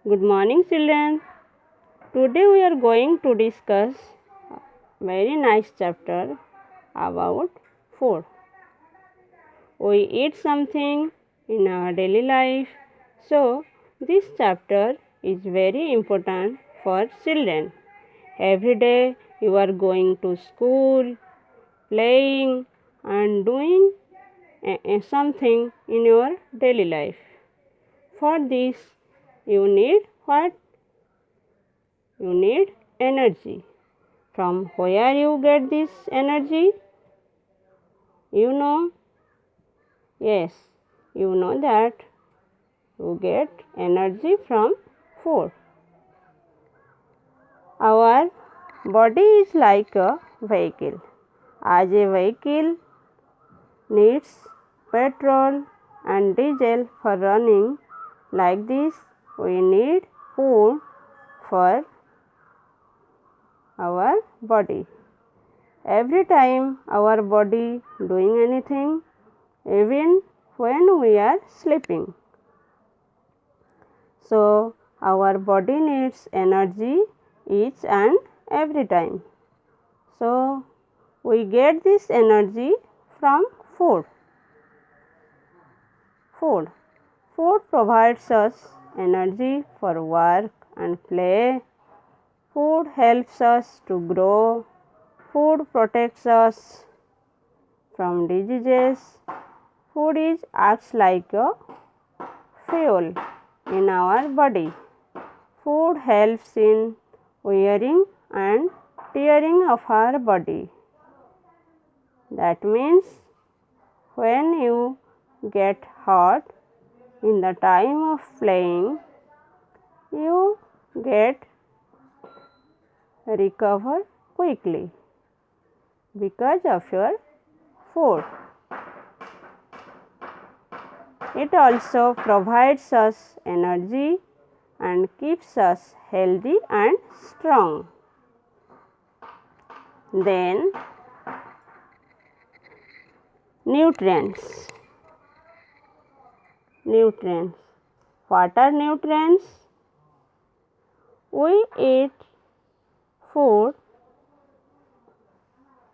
Good morning, children. Today we are going to discuss a very nice chapter about food. We eat something in our daily life, so this chapter is very important for children. Every day you are going to school, playing, and doing something in your daily life. For this, you need what? You need energy. From where you get this energy? You know? Yes, you know that you get energy from food. Our body is like a vehicle. As a vehicle needs petrol and diesel for running, like this, we need food for our body. Every time our body doing anything, even when we are sleeping. So our body needs energy each and every time. So we get this energy from food. Food. Food provides us energy for work and play. Food helps us to grow. Food protects us from diseases. Food acts like a fuel in our body. Food helps in wearing and tearing of our body. That means when you get hurt in the time of playing, you get recover quickly because of your food. It also provides us energy and keeps us healthy and strong. Then nutrients. Nutrients. What are nutrients? We eat food.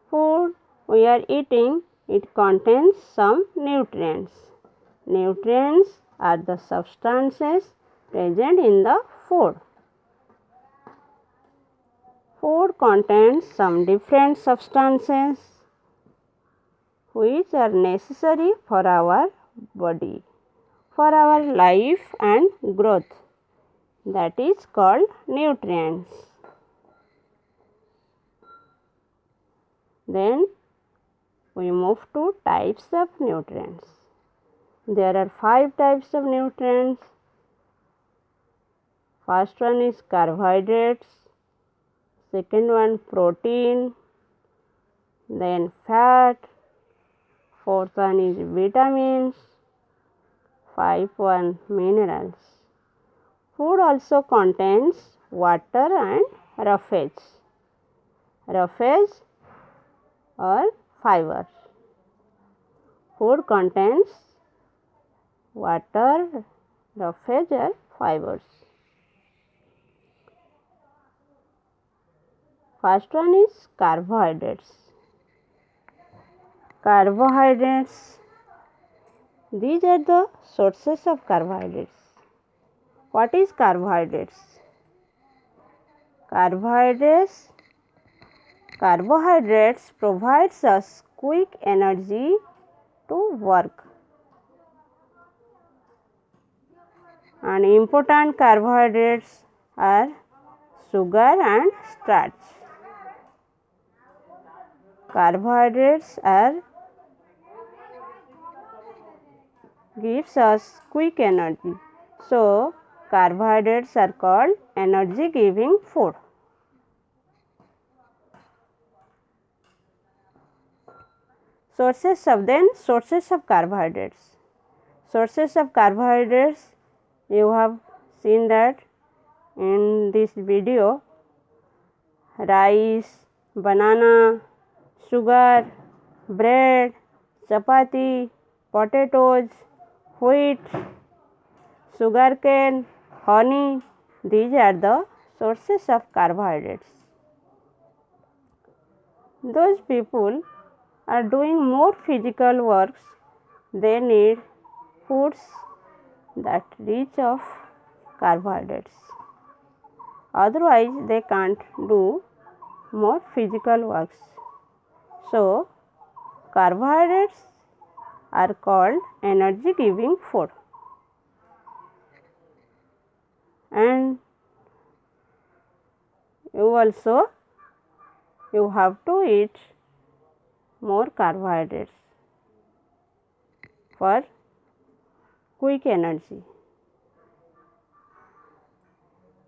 Food we are eating, it contains some nutrients. Nutrients are the substances present in the food. Food contains some different substances which are necessary for our body, for our life and growth. That is called nutrients. Then we move to types of nutrients. There are 5 types of nutrients. First one is carbohydrates, second one protein, then fat, fourth one is vitamins, fifth one minerals. Food also contains water and roughage. Roughage or fibers. Food contains water, roughage or fibers. First one is carbohydrates. Carbohydrates, these are the sources of carbohydrates. What is carbohydrates? Carbohydrates provides us quick energy to work. And important carbohydrates are sugar and starch. Carbohydrates gives us quick energy. So carbohydrates are called energy giving food. Sources of carbohydrates. Sources of carbohydrates, you have seen that in this video: rice, banana, sugar, bread, chapati, potatoes, wheat, sugarcane, honey, These are the sources of carbohydrates. Those people are doing more physical works, they need foods that rich of carbohydrates. Otherwise, they can't do more physical works. So, carbohydrates are called energy giving food. And you have to eat more carbohydrates for quick energy.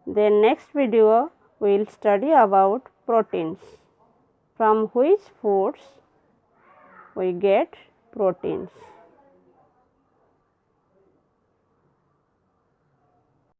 Then next video we will study about proteins. From which foods we get proteins.